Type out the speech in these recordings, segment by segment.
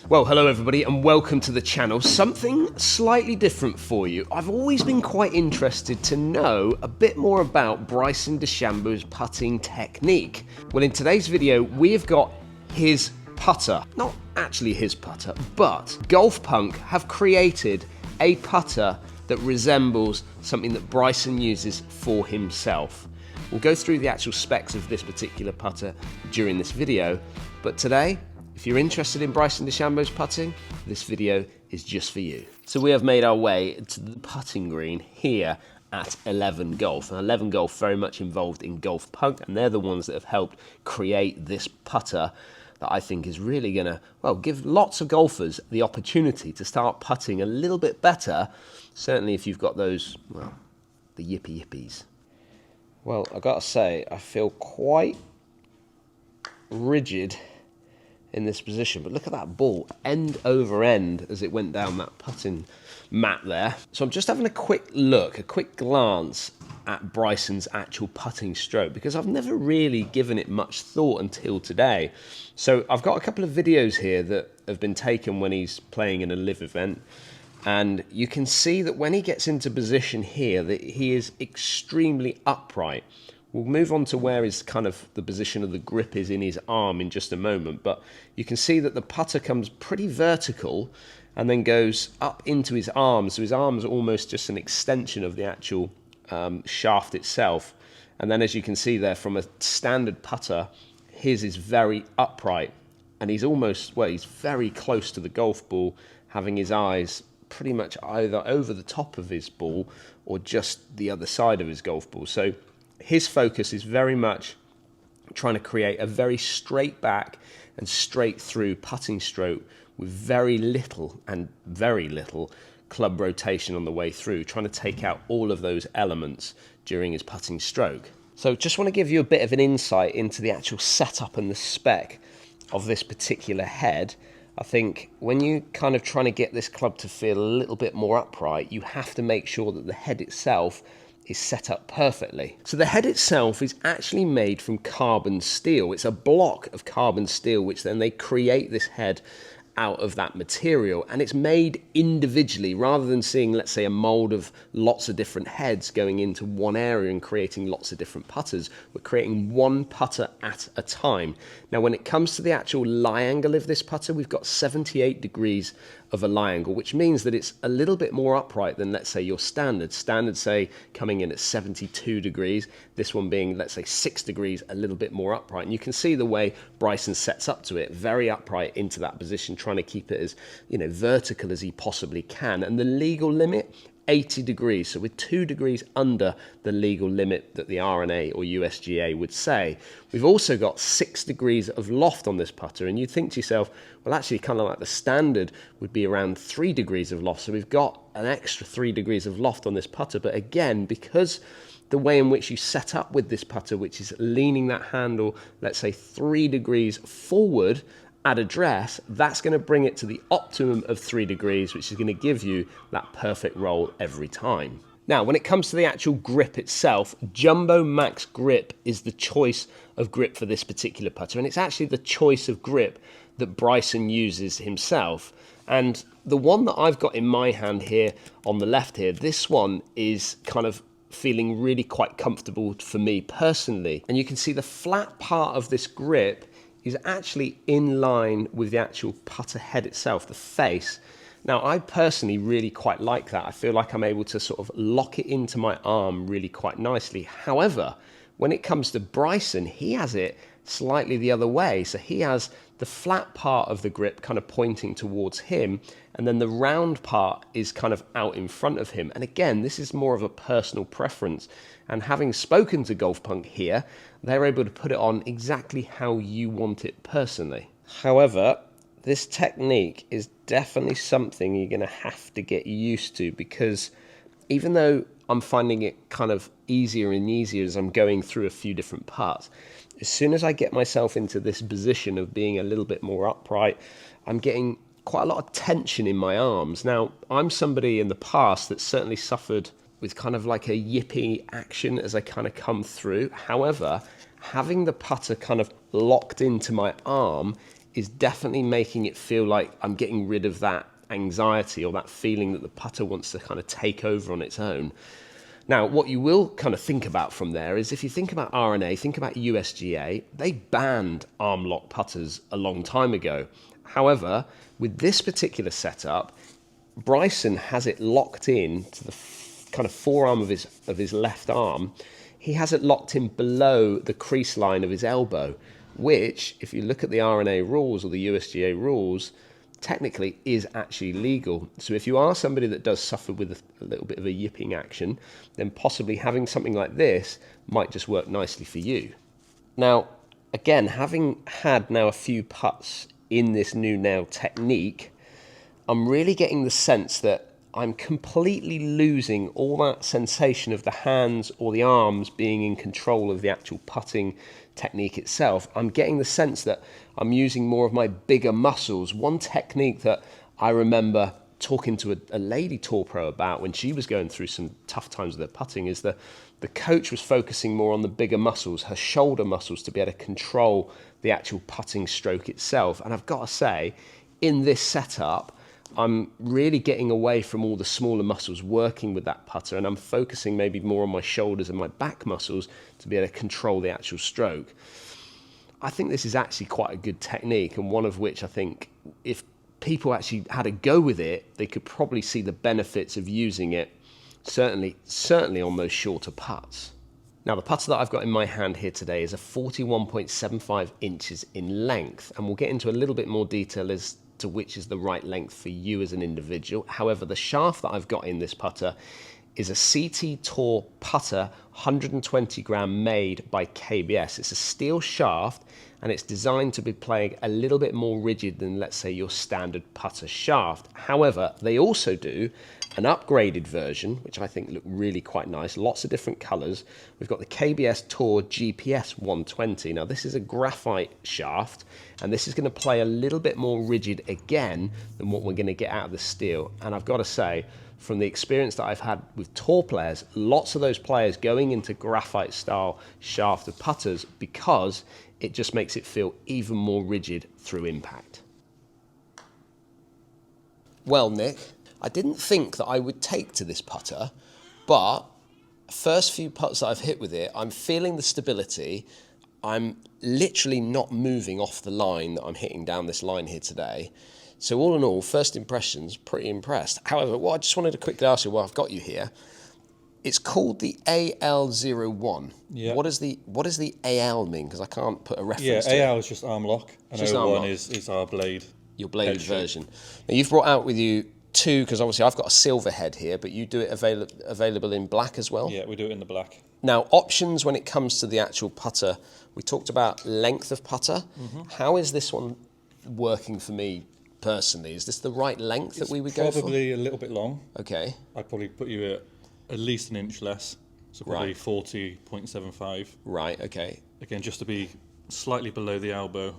Well, hello everybody and welcome to the channel. Something slightly different for you. I've always been quite interested to know a bit more about Bryson DeChambeau's putting technique. Well, in today's video, we've got his putter. Not actually his putter, but Golf Punk have created a putter that resembles something that Bryson uses for himself. We'll go through the actual specs of this particular putter during this video, but today, if you're interested in Bryson DeChambeau's putting, this video is just for you. So we have made our way to the putting green here at 11 Golf. And 11 Golf very much involved in Golf Punk, and they're the ones that have helped create this putter that I think is really gonna, well, give lots of golfers the opportunity to start putting a little bit better, certainly if you've got those, well, the yippies. Well, I gotta say, I feel quite rigid in this position, but look at that ball end over end as it went down that putting mat there. So I'm just having a quick look, a quick glance at Bryson's actual putting stroke, because I've never really given it much thought until today. So I've got a couple of videos here that have been taken when he's playing in a live event, and you can see that when he gets into position here that he is extremely upright. We'll move on to where his kind of the position of the grip is in his arm in just a moment, but you can see that the putter comes pretty vertical and then goes up into his arm. So his arm's almost just an extension of the actual shaft itself. And then as you can see there, from a standard putter, his is very upright, and he's almost, well, he's very close to the golf ball, having his eyes pretty much either over the top of his ball or just the other side of his golf ball. So his focus is very much trying to create a very straight back and straight through putting stroke with very little club rotation on the way through, trying to take out all of those elements during his putting stroke. So just want to give you a bit of an insight into the actual setup and the spec of this particular head. I think when you kind of trying to get this club to feel a little bit more upright, you have to make sure that the head itself is set up perfectly. So the head itself is actually made from carbon steel. It's a block of carbon steel, which then they create this head out of that material, and it's made individually rather than seeing, let's say, a mold of lots of different heads going into one area and creating lots of different putters. We're creating one putter at a time. Now, when it comes to the actual lie angle of this putter, we've got 78 degrees of a lie angle, which means that it's a little bit more upright than, let's say, your standard. Standard, say, coming in at 72 degrees, this one being, let's say, 6 degrees, a little bit more upright. And you can see the way Bryson sets up to it, very upright into that position, trying to keep it as, you know, vertical as he possibly can. And the legal limit, 80 degrees, so we're 2 degrees under the legal limit that the R&A or USGA would say. We've also got 6 degrees of loft on this putter, and you'd think to yourself, well, actually, kind of like the standard would be around 3 degrees of loft, so we've got an extra 3 degrees of loft on this putter. But again, because the way in which you set up with this putter, which is leaning that handle, let's say 3 degrees forward at address, that's going to bring it to the optimum of 3 degrees, which is going to give you that perfect roll every time. Now, when it comes to the actual grip itself, Jumbo Max Grip is the choice of grip for this particular putter, and it's actually the choice of grip that Bryson uses himself. And the one that I've got in my hand here on the left here, this one is kind of feeling really quite comfortable for me personally. And you can see the flat part of this grip is actually in line with the actual putter head itself, the face. Now, I personally really quite like that. I feel like I'm able to sort of lock it into my arm really quite nicely. However, when it comes to Bryson, he has it slightly the other way. So he has the flat part of the grip kind of pointing towards him, and then the round part is kind of out in front of him. And again, this is more of a personal preference. And having spoken to Golf Punk here, they're able to put it on exactly how you want it personally. However, this technique is definitely something you're going to have to get used to, because even though I'm finding it kind of easier and easier as I'm going through a few different parts, as soon as I get myself into this position of being a little bit more upright, I'm getting quite a lot of tension in my arms. Now, I'm somebody in the past that certainly suffered with kind of like a yippy action as I kind of come through. However, having the putter kind of locked into my arm is definitely making it feel like I'm getting rid of that anxiety or that feeling that the putter wants to kind of take over on its own. Now, what you will kind of think about from there is if you think about R&A, think about USGA, they banned arm lock putters a long time ago. However, with this particular setup, Bryson has it locked in to the kind of forearm of his left arm. He has it locked in below the crease line of his elbow, which, if you look at the R&A rules or the USGA rules, technically is actually legal. So if you are somebody that does suffer with a little bit of a yipping action, then possibly having something like this might just work nicely for you. Now, again, having had now a few putts in this new nail technique, I'm really getting the sense that I'm completely losing all that sensation of the hands or the arms being in control of the actual putting technique itself. I'm getting the sense that I'm using more of my bigger muscles. One technique that I remember talking to a lady tour pro about when she was going through some tough times with her putting is the coach was focusing more on the bigger muscles, her shoulder muscles, to be able to control the actual putting stroke itself. And I've got to say, in this setup, I'm really getting away from all the smaller muscles working with that putter, and I'm focusing maybe more on my shoulders and my back muscles to be able to control the actual stroke. I think this is actually quite a good technique, and one of which I think if people actually had a go with it, they could probably see the benefits of using it, certainly on those shorter putts. Now, the putter that I've got in my hand here today is a 41.75 inches in length, and we'll get into a little bit more detail as to which is the right length for you as an individual. However, the shaft that I've got in this putter is a CT Tour putter, 120 gram, made by KBS. It's a steel shaft, and it's designed to be playing a little bit more rigid than, let's say, your standard putter shaft. However, they also do an upgraded version, which I think look really quite nice, lots of different colors. We've got the KBS Tour GPS 120. Now, this is a graphite shaft, and this is going to play a little bit more rigid again than what we're going to get out of the steel. And I've got to say, from the experience that I've had with tour players, lots of those players going into graphite style shaft of putters because it just makes it feel even more rigid through impact. Well, Nick, I didn't think that I would take to this putter, but first few putts that I've hit with it, I'm feeling the stability. I'm literally not moving off the line that I'm hitting down this line here today. So all in all, first impressions, pretty impressed. However, what I just wanted to quickly ask you while I've got you here, it's called the AL01. Yeah. What does the AL mean? Because I can't put a reference to it. Yeah, AL is just arm lock, and O1 is our blade. Your bladed version. Now, you've brought out with you two, because obviously I've got a silver head here, but you do it available in black as well? Yeah, we do it in the black. Now, options when it comes to the actual putter, we talked about length of putter. How is this one working for me personally? Is this the right length that we would go for? Probably a little bit long. Okay. I'd probably put you at least an inch less, so probably 40.75. Right, okay. Again, just to be slightly below the elbow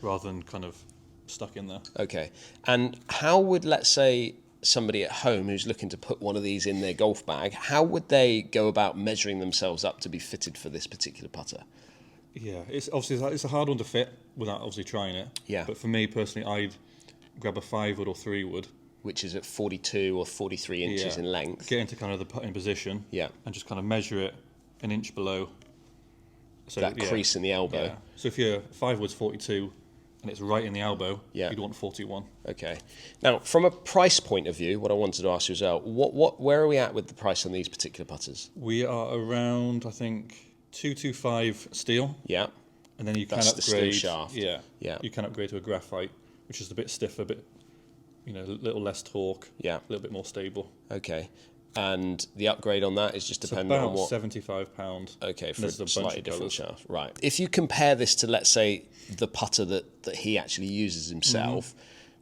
rather than kind of stuck in there. Okay. And how would, let's say, somebody at home who's looking to put one of these in their golf bag, how would they go about measuring themselves up to be fitted for this particular putter? Yeah, it's a hard one to fit without obviously trying it. Yeah. But for me personally, I'd grab a 5-wood or 3-wood. Which is at 42 or 43 inches in length. Get into kind of the putting position. Yeah. And just kind of measure it an inch below. So that crease in the elbow. Yeah. So if your 5-wood's 42 and it's right in the elbow, you'd want 41. Okay. Now, from a price point of view, what I wanted to ask you as well, where are we at with the price on these particular putters? We are around, I think, 225 steel. Yeah. And then you can That's upgrade. the steel shaft. Yeah. Yeah. You can upgrade to a graphite, which is a bit stiffer, a little less torque. Yeah. A little bit more stable. Okay. And the upgrade on that is just dependent on what? £75. Okay, for a slightly different shaft. Right. Mm-hmm. If you compare this to, let's say, the putter that he actually uses himself,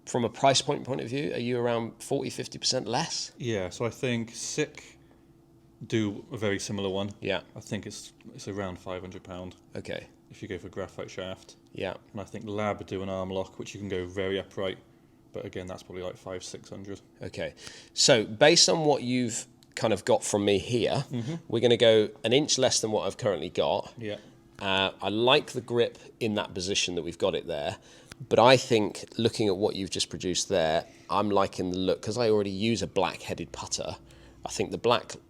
from a price point of view, are you around 40, 50% less? Yeah, so I think SICK do a very similar one. Yeah. I think it's around £500. Okay. If you go for graphite shaft. Yeah. And I think Lab do an arm lock, which you can go very upright. But again, that's probably like 500-600. Okay. So based on what you've kind of got from me here, we're going to go an inch less than what I've currently got. Yeah. I like the grip in that position that we've got it there. But I think, looking at what you've just produced there, I'm liking the look, because I already use a black-headed putter. I think the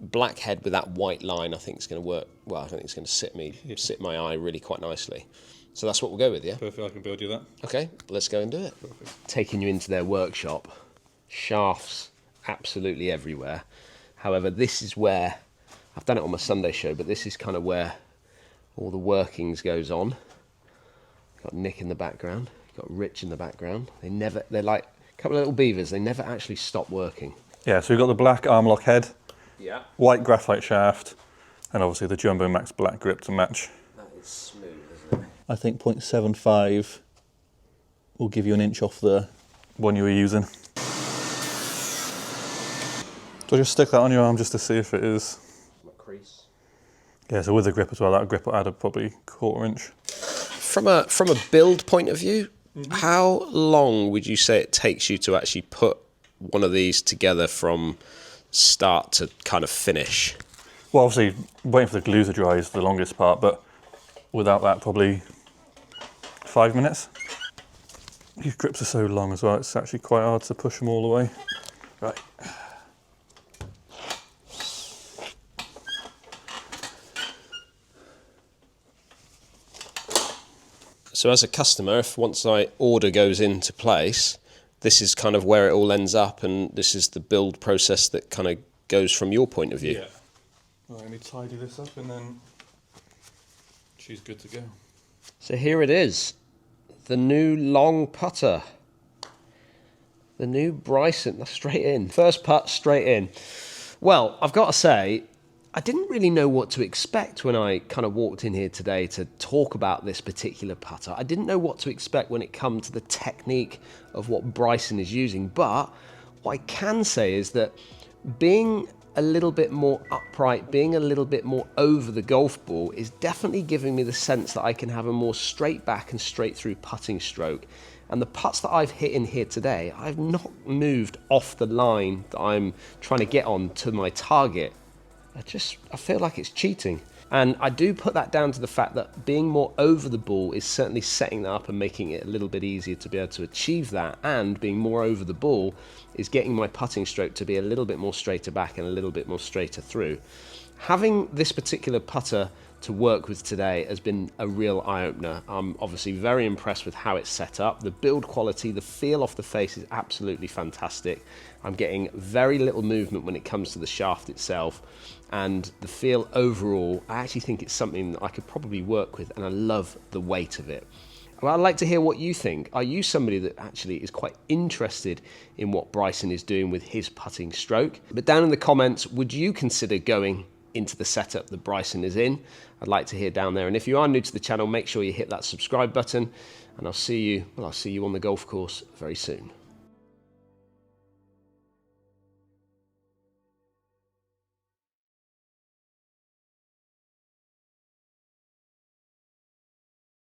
black head with that white line, I think is going to work, well, I think it's going to sit my eye really quite nicely. So that's what we'll go with, yeah? Perfect, I can build you that. Okay, let's go and do it. Perfect. Taking you into their workshop, shafts absolutely everywhere. However, this is where, I've done it on my Sunday show, but this is kind of where all the workings goes on. Got Nick in the background, got Rich in the background. They're like a couple of little beavers, they never actually stop working. Yeah, so we've got the black Armour lock head, Yeah. white graphite shaft, and obviously the Jumbo Max black grip to match. That is smooth, isn't it? I think 0.75 will give you an inch off the one you were using. So just stick that on your arm just to see if it is. My crease. Yeah, so with the grip as well, that grip will add a probably 1/4 inch. From a build point of view, how long would you say it takes you to actually put one of these together from start to kind of finish? Well, obviously, waiting for the glue to dry is the longest part, but without that, probably 5 minutes. These grips are so long as well, it's actually quite hard to push them all the way. Right. So as a customer, if once my order goes into place, this is kind of where it all ends up, and this is the build process that kind of goes from your point of view. Yeah. Right, let me tidy this up and then she's good to go. So here it is, the new long putter. The new Bryson, straight in. First putt, straight in. Well, I've got to say, I didn't really know what to expect when I kind of walked in here today to talk about this particular putter. I didn't know what to expect when it comes to the technique of what Bryson is using, but what I can say is that being a little bit more upright, being a little bit more over the golf ball is definitely giving me the sense that I can have a more straight back and straight through putting stroke. And the putts that I've hit in here today, I've not moved off the line that I'm trying to get on to my target. I feel like it's cheating. And I do put that down to the fact that being more over the ball is certainly setting that up and making it a little bit easier to be able to achieve that. And being more over the ball is getting my putting stroke to be a little bit more straighter back and a little bit more straighter through. Having this particular putter to work with today has been a real eye-opener. I'm obviously very impressed with how it's set up. The build quality, the feel off the face is absolutely fantastic. I'm getting very little movement when it comes to the shaft itself, and the feel overall, I actually think it's something that I could probably work with, and I love the weight of it. Well, I'd like to hear what you think. Are you somebody that actually is quite interested in what Bryson is doing with his putting stroke? But down in the comments, would you consider going into the setup that Bryson is in? I'd like to hear down there. And if you are new to the channel, make sure you hit that subscribe button, and I'll see you on the golf course very soon.